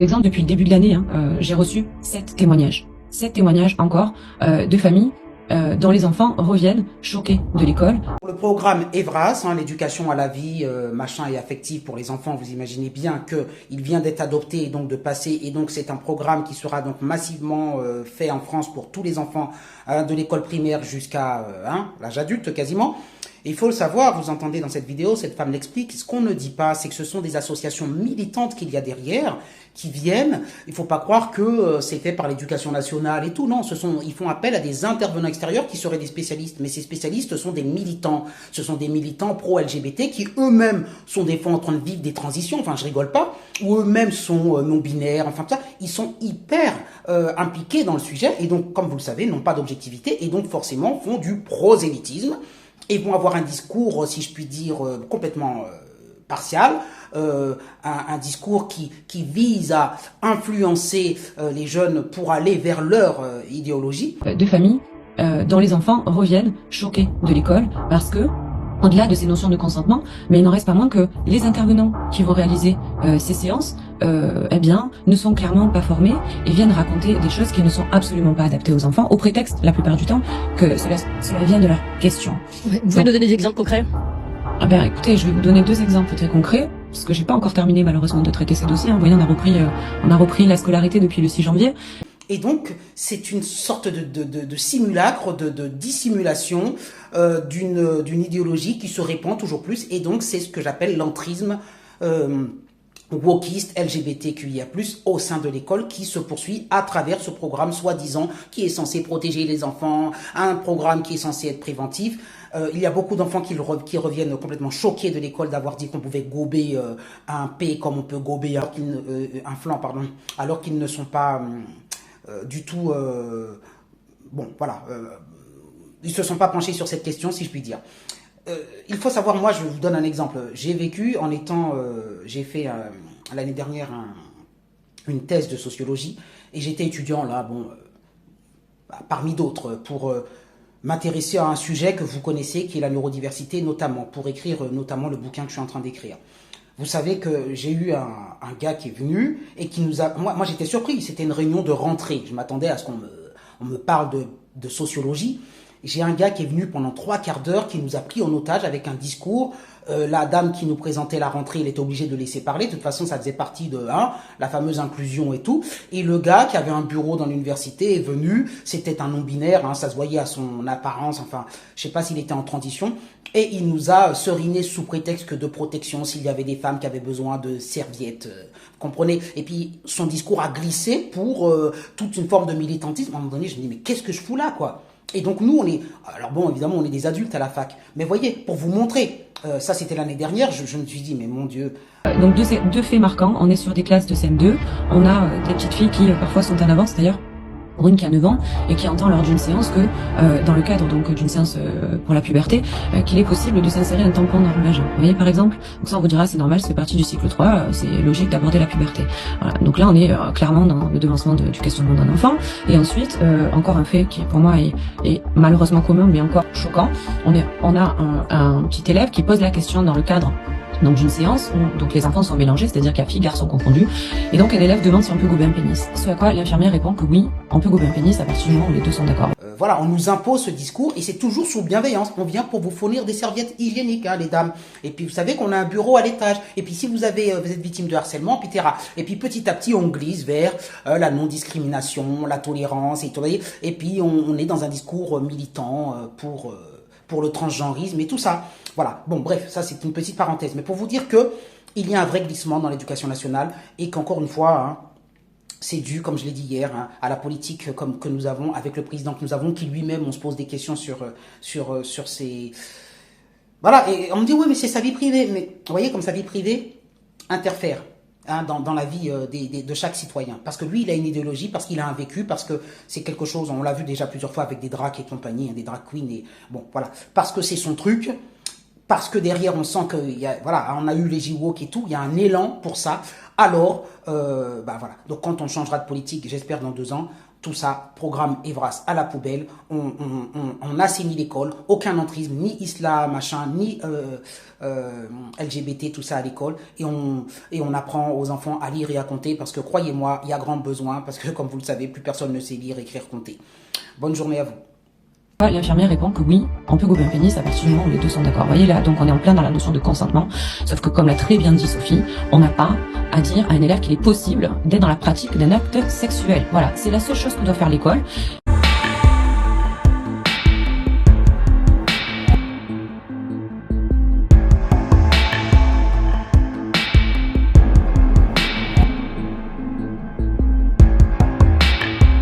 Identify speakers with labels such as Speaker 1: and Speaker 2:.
Speaker 1: Exemple, depuis le début de l'année, j'ai reçu 7 témoignages. 7 témoignages encore de familles dont les enfants reviennent choqués de l'école.
Speaker 2: Pour le programme EVRAS, l'éducation à la vie, machin et affective pour les enfants, vous imaginez bien qu'il vient d'être adopté et donc de passer, et donc c'est un programme qui sera donc massivement fait en France pour tous les enfants de l'école primaire jusqu'à l'âge adulte quasiment. Il faut le savoir, vous entendez dans cette vidéo, cette femme l'explique, ce qu'on ne dit pas, c'est que ce sont des associations militantes qu'il y a derrière, qui viennent, il ne faut pas croire que c'est fait par l'éducation nationale et tout, non, ils font appel à des intervenants extérieurs qui seraient des spécialistes, mais ces spécialistes sont des militants, ce sont des militants pro-LGBT qui eux-mêmes sont des fois en train de vivre des transitions, enfin je rigole pas, ou eux-mêmes sont non-binaires, enfin ça, ils sont hyper impliqués dans le sujet, et donc comme vous le savez, n'ont pas d'objectivité, et donc forcément font du prosélytisme, et vont avoir un discours, si je puis dire, complètement partial, un discours qui vise à influencer les jeunes pour aller vers leur idéologie.
Speaker 1: De familles dont les enfants reviennent choqués de l'école parce que, au-delà de ces notions de consentement, mais il n'en reste pas moins que les intervenants qui vont réaliser ces séances, ne sont clairement pas formés et viennent raconter des choses qui ne sont absolument pas adaptées aux enfants, au prétexte, la plupart du temps, que cela vient de leur question.
Speaker 3: Vous pouvez nous donner des exemples concrets?
Speaker 1: Écoutez, je vais vous donner 2 exemples très concrets, parce que j'ai pas encore terminé malheureusement de traiter ces dossiers. Vous voyez, on a repris la scolarité depuis le 6 janvier.
Speaker 2: Et donc, c'est une sorte de simulacre, de dissimulation d'une idéologie qui se répand toujours plus. Et donc, c'est ce que j'appelle l'entrisme wokiste LGBTQIA+, au sein de l'école, qui se poursuit à travers ce programme soi-disant qui est censé protéger les enfants, un programme qui est censé être préventif. Il y a beaucoup d'enfants qui reviennent complètement choqués de l'école d'avoir dit qu'on pouvait gober un P comme on peut gober un flanc, pardon, alors qu'ils ne sont pas du tout... bon, voilà. Ils se sont pas penchés sur cette question, si je puis dire. Il faut savoir, moi, je vous donne un exemple. J'ai vécu en étant... j'ai fait l'année dernière une thèse de sociologie et j'étais étudiant là, parmi d'autres, pour m'intéresser à un sujet que vous connaissez, qui est la neurodiversité, notamment, pour écrire notamment le bouquin que je suis en train d'écrire. Vous savez que j'ai eu un gars qui est venu et qui nous a... Moi j'étais surpris, c'était une réunion de rentrée. Je m'attendais à ce qu'on me parle de sociologie. J'ai un gars qui est venu pendant 3 quarts d'heure, qui nous a pris en otage avec un discours. La dame qui nous présentait la rentrée, il était obligé de laisser parler. De toute façon, ça faisait partie de la fameuse inclusion et tout. Et le gars qui avait un bureau dans l'université est venu. C'était un non-binaire, ça se voyait à son apparence. Enfin, je sais pas s'il était en transition. Et il nous a seriné sous prétexte que de protection, s'il y avait des femmes qui avaient besoin de serviettes. Vous comprenez? Et puis, son discours a glissé pour toute une forme de militantisme. À un moment donné, je me dis, mais qu'est-ce que je fous là, quoi? Et donc nous, alors bon, évidemment, on est des adultes à la fac. Mais voyez, pour vous montrer, ça c'était l'année dernière, je me suis dit, mais mon Dieu.
Speaker 1: Donc deux faits marquants, on est sur des classes de CM2, on a des petites filles qui parfois sont en avance d'ailleurs, pour une qui a 9 ans, et qui entend lors d'une séance que, dans le cadre donc d'une séance pour la puberté, qu'il est possible de s'insérer un tampon dans le vagin. Vous voyez par exemple, donc ça on vous dira c'est normal, c'est partie du cycle 3, c'est logique d'aborder la puberté. Voilà. Donc là on est clairement dans le devancement du questionnement d'un enfant. Et ensuite, encore un fait qui pour moi est malheureusement commun mais encore choquant, on a un petit élève qui pose la question dans le cadre donc d'une séance où donc les enfants sont mélangés, c'est-à-dire qu'il y a filles, garçons confondus, et donc un élève demande si on peut gober un pénis. Ce à quoi l'infirmière répond que oui, on peut gober un pénis à partir du moment où les deux sont d'accord.
Speaker 2: Voilà, on nous impose ce discours et c'est toujours sous bienveillance. On vient pour vous fournir des serviettes hygiéniques, les dames. Et puis vous savez qu'on a un bureau à l'étage. Et puis si vous êtes victime de harcèlement, etc. Et puis petit à petit on glisse vers la non-discrimination, la tolérance, et tout. Et puis on est dans un discours militant pour le transgenrisme et tout ça. Voilà, bon bref, ça c'est une petite parenthèse. Mais pour vous dire que il y a un vrai glissement dans l'éducation nationale et qu'encore une fois, c'est dû, comme je l'ai dit hier, à la politique que nous avons, avec le président que nous avons, qui lui-même, on se pose des questions sur ces... Voilà, et on me dit, oui, mais c'est sa vie privée. Mais vous voyez, comme sa vie privée interfère dans la vie de chaque citoyen. Parce que lui, il a une idéologie, parce qu'il a un vécu, parce que c'est quelque chose, on l'a vu déjà plusieurs fois avec des drags et compagnie, des drag queens, et bon, voilà. Parce que c'est son truc. parce que derrière on sent que voilà, on a eu les J-Walk et tout, il y a un élan pour ça. Alors voilà. Donc quand on changera de politique, j'espère dans 2 ans, tout ça, programme Evras à la poubelle, on assainit l'école, aucun entrisme, ni islam, machin, ni LGBT, tout ça à l'école, et on apprend aux enfants à lire et à compter, parce que croyez-moi, il y a grand besoin, parce que comme vous le savez, plus personne ne sait lire, écrire, compter. Bonne journée à vous.
Speaker 1: L'infirmière répond que oui, on peut gober un pénis à partir du moment où les deux sont d'accord. Vous voyez là, donc on est en plein dans la notion de consentement, sauf que comme l'a très bien dit Sophie, on n'a pas à dire à un élève qu'il est possible d'être dans la pratique d'un acte sexuel. Voilà, c'est la seule chose que doit faire l'école.